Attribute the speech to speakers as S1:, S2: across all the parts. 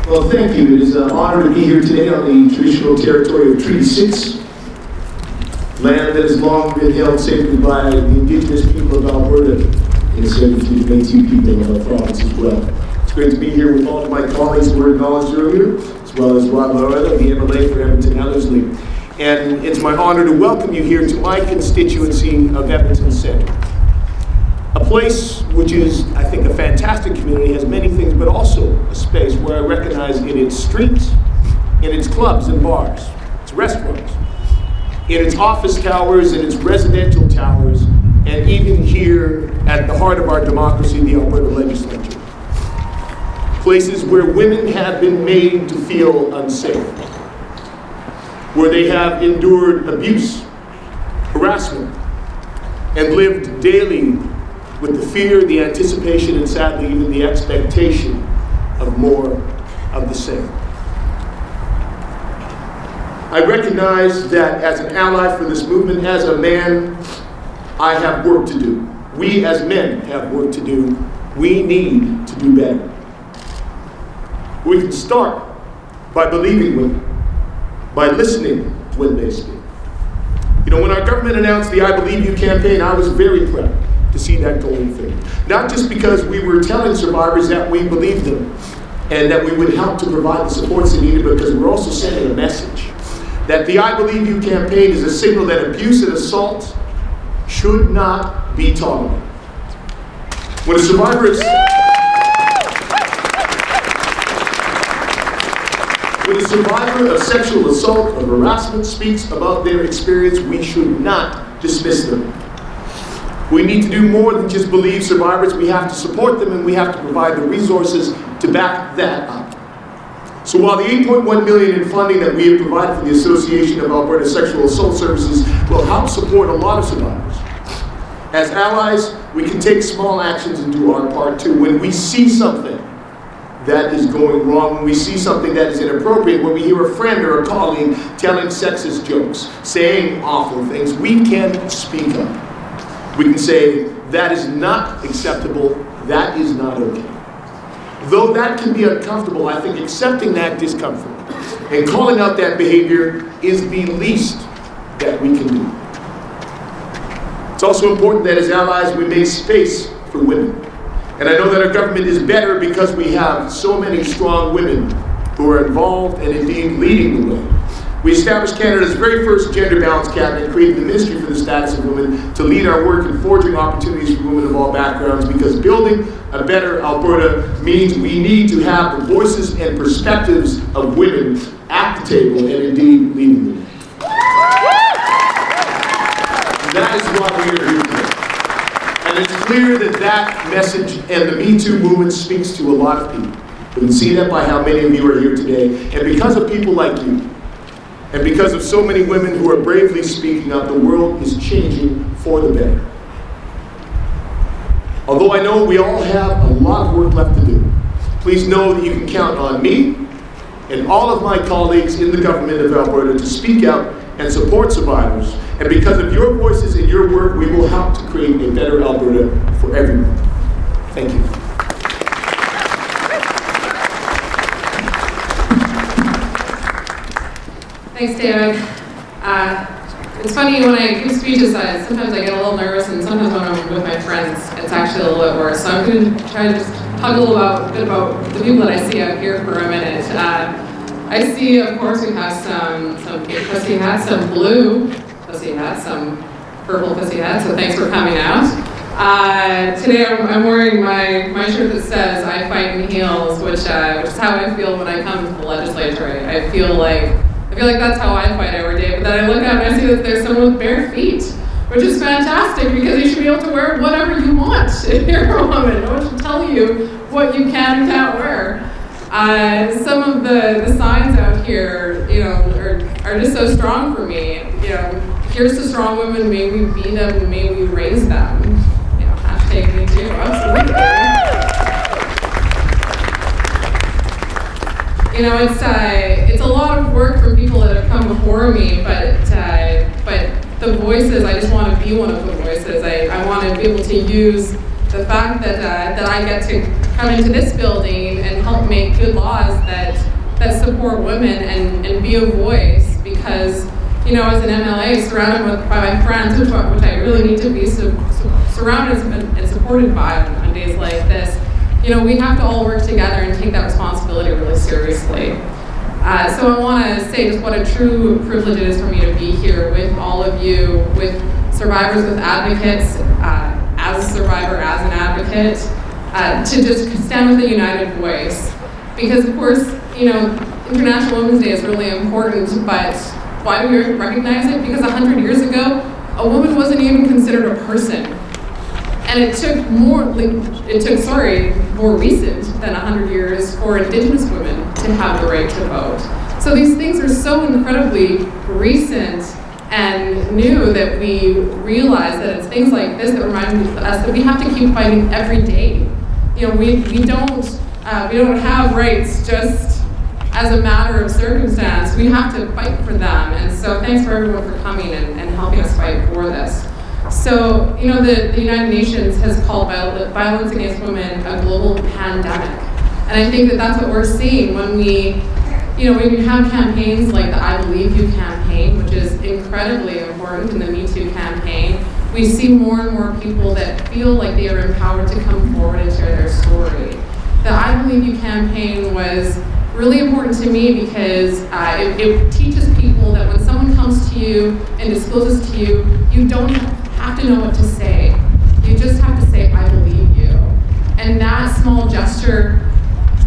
S1: Well, thank you. It is an honor to be here today on the traditional territory of Treaty 6, land that has long been held sacred by the Indigenous people of Alberta and sacred to the Métis people of our province as well. It's great to be here with all of my colleagues who were acknowledged earlier, as well as Rob Loretta, the MLA for Edmonton-Ellerslie. And it's my honor to welcome you here to my constituency of Edmonton-Centre. A place which is, I think, a fantastic community, has many things, but also a space where I recognize in its streets, in its clubs and bars, its restaurants, in its office towers, in its residential towers, and even here at the heart of our democracy, the Alberta Legislature. Places where women have been made to feel unsafe, where they have endured abuse, harassment, and lived daily with the fear, the anticipation, and sadly even the expectation of more of the same. I recognize that as an ally for this movement, as a man, I have work to do. We as men have work to do. We need to do better. We can start by believing women, by listening when they speak. You know, when our government announced the I Believe You campaign, I was very proud to see that going through. Not just because we were telling survivors that we believed them and that we would help to provide the supports they needed, because we're also sending a message that the I Believe You campaign is a signal that abuse and assault should not be tolerated. When a survivor is When a survivor of sexual assault or harassment speaks about their experience, we should not dismiss them. We need to do more than just believe survivors. We have to support them, and we have to provide the resources to back that up. So while the $8.1 million in funding that we have provided for the Association of Alberta Sexual Assault Services will help support a lot of survivors, as allies, we can take small actions and do our part too. When we see something that is going wrong, when we see something that is inappropriate, when we hear a friend or a colleague telling sexist jokes, saying awful things, we can speak up. We can say, that is not acceptable, that is not okay. Though that can be uncomfortable, I think accepting that discomfort and calling out that behavior is the least that we can do. It's also important that as allies we make space for women. And I know that our government is better because we have so many strong women who are involved and indeed leading the way. We established Canada's very first gender balance cabinet and created the Ministry for the Status of Women to lead our work in forging opportunities for women of all backgrounds, because building a better Alberta means we need to have the voices and perspectives of women at the table and indeed leading the way. That is why we are here today. And it's clear that that message and the Me Too movement speaks to a lot of people. We can see that by how many of you are here today. And because of people like you, and because of so many women who are bravely speaking up, the world is changing for the better. Although I know we all have a lot of work left to do, please know that you can count on me and all of my colleagues in the government of Alberta to speak out and support survivors. And because of your voices and your work, we will help to create a better Alberta for everyone. Thank you.
S2: Thanks, David. It's funny, when I give speeches, sometimes I get a little nervous, and sometimes when I'm with my friends, it's actually a little bit worse. So I'm going to try to just talk a bit about the people that I see out here for a minute. I see, of course, we have some pink pussy hats, some blue pussy hats, some purple pussy hats, so thanks for coming out. Today I'm wearing my shirt that says, I fight in heels, which is how I feel when I come to the legislature. I feel like that's how I fight every day, but then I look out and I see that there's someone with bare feet, which is fantastic, because you should be able to wear whatever you want if you're a woman. No one should tell you what you can and can't wear. Some of the signs out here, you know, are just so strong for me. You know, here's to strong women, may we be them, may we raise them. You know, hashtag me too, absolutely. You know, it's a lot of work for people that have come before me, but the voices, I just want to be one of the voices. I want to be able to use the fact that I get to come into this building and help make good laws that support women and be a voice, because, you know, as an MLA, surrounded by my friends, which I really need to be surrounded and supported by on days like this, you know, we have to all work together and take that responsibility really seriously. So I want to say just what a true privilege it is for me to be here with all of you, with survivors, with advocates, as a survivor, as an advocate, to just stand with a united voice. Because of course, you know, International Women's Day is really important, but why do we recognize it? Because 100 years ago, a woman wasn't even considered a person. And it took more recent than 100 years for Indigenous women to have the right to vote. So these things are so incredibly recent and new that we realize that it's things like this that remind us that we have to keep fighting every day. You know, we don't have rights just as a matter of circumstance. We have to fight for them. And so thanks for everyone for coming and helping us fight for this. So, you know, the United Nations has called violence against women a global pandemic. And I think that that's what we're seeing when we have campaigns like the I Believe You campaign, which is incredibly important in the Me Too campaign. We see more and more people that feel like they are empowered to come forward and share their story. The I Believe You campaign was really important to me because it teaches people that when someone comes to you and discloses to you, you don't have to know what to say. You just have to say, I believe you. And that small gesture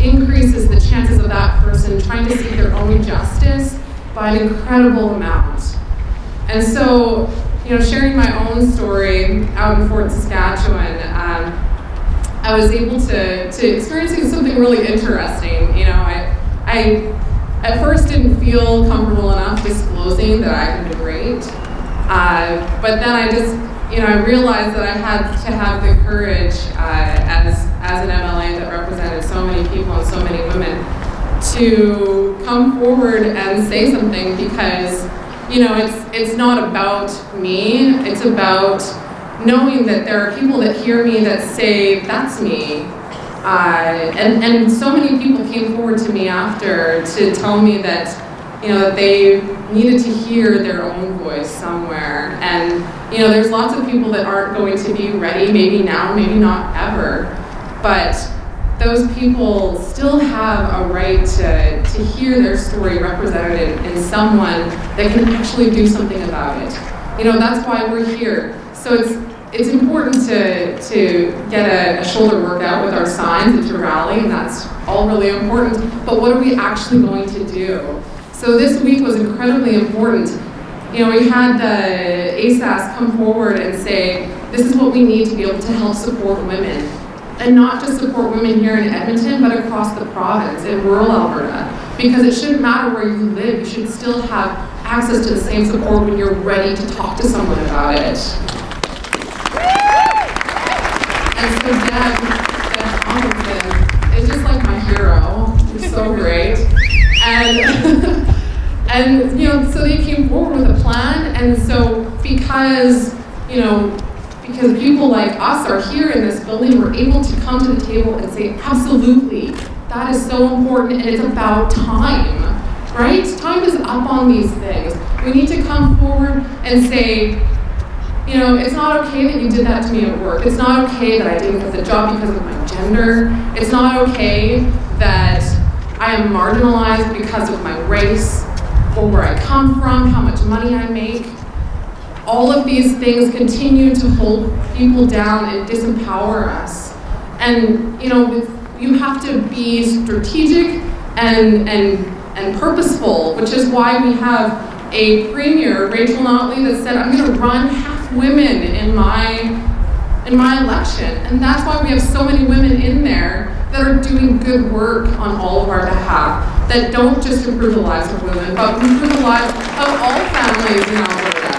S2: increases the chances of that person trying to seek their own justice by an incredible amount. And so, you know, sharing my own story out in Fort Saskatchewan, I was able to experience something really interesting. You know, I at first didn't feel comfortable enough disclosing that I had been raped, but then I realized that I had to have the courage as an MLA that represented so many people and so many women to come forward and say something, because, you know, it's not about me, it's about knowing that there are people that hear me that say, that's me. And so many people came forward to me after to tell me that, you know, that they needed to hear their own voice somewhere. And, you know, there's lots of people that aren't going to be ready, maybe now, maybe not ever. But those people still have a right to hear their story represented in someone that can actually do something about it. You know, that's why we're here. So it's important to get a shoulder workout with our signs and to rally, and that's all really important. But what are we actually going to do? So this week was incredibly important. You know, we had the ASAS come forward and say, this is what we need to be able to help support women. And not just support women here in Edmonton, but across the province, in rural Alberta. Because it shouldn't matter where you live, you should still have access to the same support when you're ready to talk to someone about it. And so Deb Tomlinson is just like my hero. He's so great. And you know, so they came forward with a plan, and so because people like us are here in this building, we're able to come to the table and say, absolutely, that is so important, and it's about time, right? Time is up on these things. We need to come forward and say, you know, it's not okay that you did that to me at work. It's not okay that I didn't get the job because of my gender. It's not okay that I am marginalized because of my race, or where I come from, how much money I make. All of these things continue to hold people down and disempower us. And, you know, you have to be strategic and purposeful, which is why we have a premier, Rachel Notley, that said, I'm going to run half women in my election. And that's why we have so many women in there that are doing good work on all of our behalf, that don't just improve the lives of women, but improve the lives of all families in Alberta.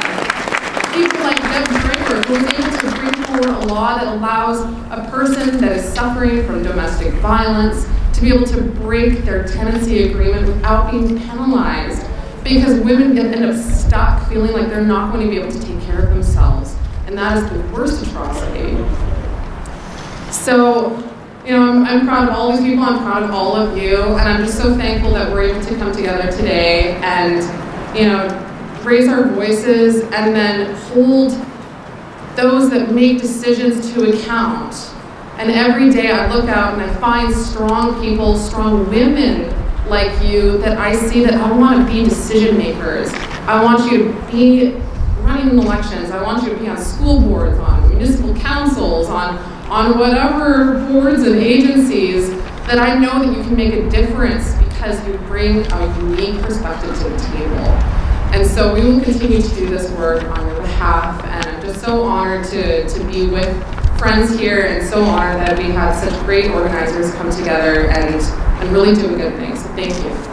S2: People like Deb Draper, who was able to bring forward a law that allows a person that is suffering from domestic violence to be able to break their tenancy agreement without being penalized, because women end up stuck feeling like they're not going to be able to take care of themselves. And that is the worst atrocity. So, You know, I'm proud of all these people, I'm proud of all of you, and I'm just so thankful that we're able to come together today and, you know, raise our voices and then hold those that make decisions to account. And every day I look out and I find strong people, strong women like you that I see that I want to be decision makers. I want you to be running in elections. I want you to be on school boards, on municipal councils, on whatever boards and agencies that I know that you can make a difference because you bring a unique perspective to the table. And so we will continue to do this work on your behalf, and I'm just so honored to be with friends here and so honored that we had such great organizers come together and really do a good thing. So thank you.